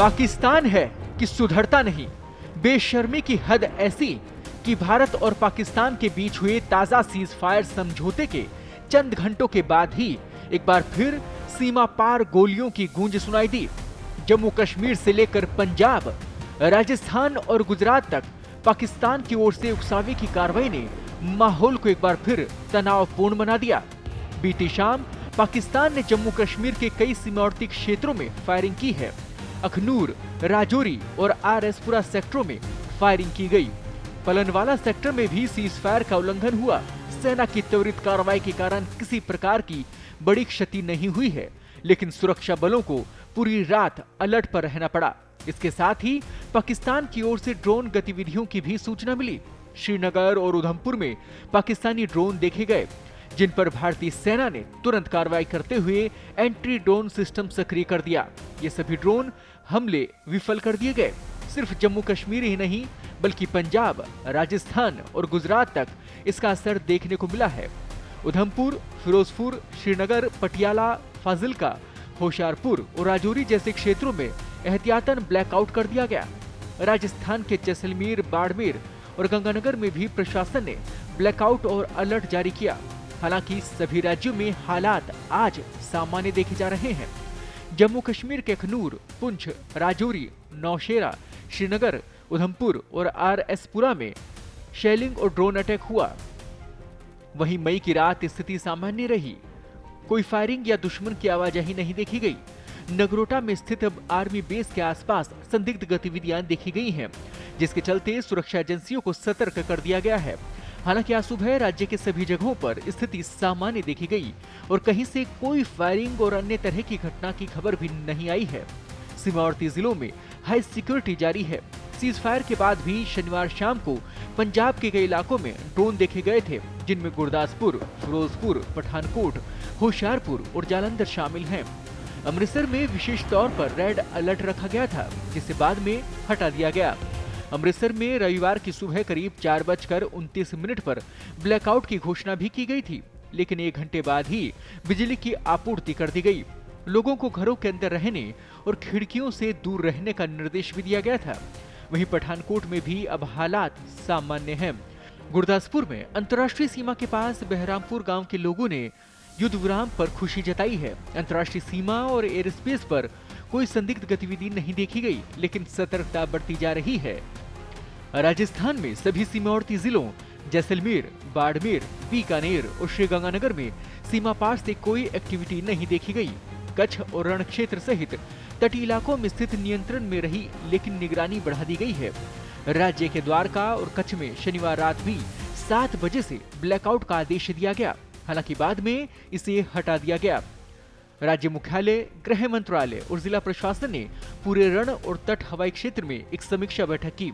पाकिस्तान है कि सुधरता नहीं। बेशर्मी की हद ऐसी कि भारत और पाकिस्तान के बीच हुए ताजा सीज फायर समझौते के चंद घंटों के बाद ही एक बार फिर सीमा पार गोलियों की गूंज सुनाई दी। जम्मू कश्मीर से लेकर पंजाब, राजस्थान और गुजरात तक पाकिस्तान की ओर से उकसावे की कार्रवाई ने माहौल को एक बार फिर तनावपूर्ण बना दिया। बीती शाम पाकिस्तान ने जम्मू कश्मीर के कई सीमावर्ती क्षेत्रों में फायरिंग की है। अखनूर, राजौरी और आरएसपुरा सेक्टरों में फायरिंग की गई। पलनवाला सेक्टर में भी सीज फायर का उल्लंघन हुआ। सेना की त्वरित कार्रवाई के कारण किसी प्रकार की बड़ी क्षति नहीं हुई है, लेकिन सुरक्षा बलों को पूरी रात अलर्ट पर रहना पड़ा। इसके साथ ही पाकिस्तान की ओर से ड्रोन गतिविधियों की भी सूचना मिली। श्रीनगर और उधमपुर में पाकिस्तानी ड्रोन देखे गए, जिन पर भारतीय सेना ने तुरंत कार्रवाई करते हुए एंटी ड्रोन सिस्टम सक्रिय कर दिया। ये सभी ड्रोन हमले विफल कर दिए गए। सिर्फ जम्मू कश्मीर ही नहीं, बल्कि पंजाब, राजस्थान और गुजरात तक इसका असर देखने को मिला है। उधमपुर, फिरोजपुर, श्रीनगर, पटियाला, फाजिल्का, होशियारपुर और राजौरी जैसे क्षेत्रों में एहतियातन ब्लैकआउट कर दिया गया। राजस्थान के जैसलमेर, बाड़मेर और गंगानगर में भी प्रशासन ने ब्लैकआउट और अलर्ट जारी किया। हालांकि सभी राज्यों में हालात आज सामान्य देखे जा रहे हैं। जम्मू कश्मीर के अखनूर, पुंछ, राजौरी, नौशेरा, श्रीनगर, उधमपुर और आरएसपुरा में शेलिंग और ड्रोन अटैक हुआ। वहीं मई की रात स्थिति सामान्य रही। कोई फायरिंग या दुश्मन की आवाजाही नहीं देखी गई। नगरोटा में स्थित आर्मी बेस के आसपास संदिग्ध गतिविधियां देखी गई हैं, जिसके चलते सुरक्षा एजेंसियों को सतर्क कर दिया गया है। हालांकि आज सुबह राज्य के सभी जगहों पर स्थिति सामान्य देखी गई और कहीं से कोई फायरिंग और अन्य तरह की घटना की खबर भी नहीं आई है। सीमावर्ती जिलों में हाई सिक्योरिटी जारी है। सीज फायर के बाद भी शनिवार शाम को पंजाब के कई इलाकों में ड्रोन देखे गए थे, जिनमें गुरदासपुर, फिरोजपुर, पठानकोट, होशियारपुर और जालंधर शामिल हैं। अमृतसर में विशेष तौर पर रेड अलर्ट रखा गया था, जिसे बाद में हटा दिया गया। अमृतसर में रविवार की सुबह करीब 4:29 पर ब्लैकआउट की घोषणा भी की गई थी, लेकिन 1 घंटे बाद ही बिजली की आपूर्ति कर दी गई। लोगों को घरों के अंदर रहने और खिड़कियों से दूर रहने का निर्देश भी दिया गया था। वहीं पठानकोट में भी अब हालात सामान्य हैं। गुरदासपुर में अंतर्राष्ट्रीय सीमा के पास बहरामपुर गांव के लोगों ने युद्ध विराम पर खुशी जताई है। अंतर्राष्ट्रीय सीमा और एयर स्पेस पर कोई संदिग्ध गतिविधि नहीं देखी गई, लेकिन सतर्कता बढ़ती जा रही है। राजस्थान में सभी सीमावर्ती जिलों जैसलमेर, बाड़मेर, बीकानेर और श्रीगंगानगर में सीमा पार से कोई एक्टिविटी नहीं देखी गई। कच्छ और रण क्षेत्र सहित तटीय इलाकों में स्थित नियंत्रण में रही, लेकिन निगरानी बढ़ा दी गई है। राज्य के द्वारका और कच्छ में शनिवार रात भी 7 बजे से ब्लैकआउट का आदेश दिया गया। हालांकि बाद में इसे हटा दिया गया। राज्य मुख्यालय, गृह मंत्रालय और जिला प्रशासन ने पूरे रण और तट हवाई क्षेत्र में एक समीक्षा बैठक की।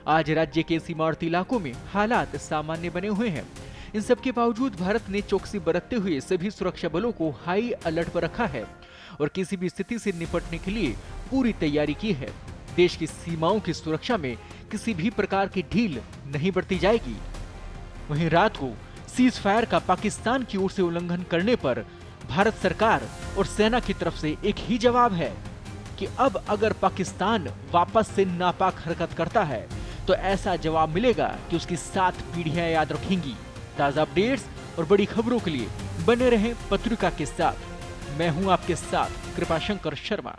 आज राज्य के सीमावर्ती इलाकों में हालात सामान्य बने हुए हैं। इन सब के बावजूद भारत ने चौकसी बरतते हुए सभी सुरक्षा बलों को हाई अलर्ट पर रखा है और किसी भी स्थिति से निपटने के लिए पूरी तैयारी की है। देश की सीमाओं की सुरक्षा में किसी भी प्रकार की ढील नहीं बरती जाएगी। वहीं रात को सीज फायर का पाकिस्तान की ओर से उल्लंघन करने पर भारत सरकार और सेना की तरफ से एक ही जवाब है कि अब अगर पाकिस्तान वापस से नापाक हरकत करता है तो ऐसा जवाब मिलेगा कि उसकी 7 पीढ़ियां याद रखेंगी। ताजा अपडेट्स और बड़ी खबरों के लिए बने रहें पत्रिका के साथ। मैं हूं आपके साथ कृपाशंकर शर्मा।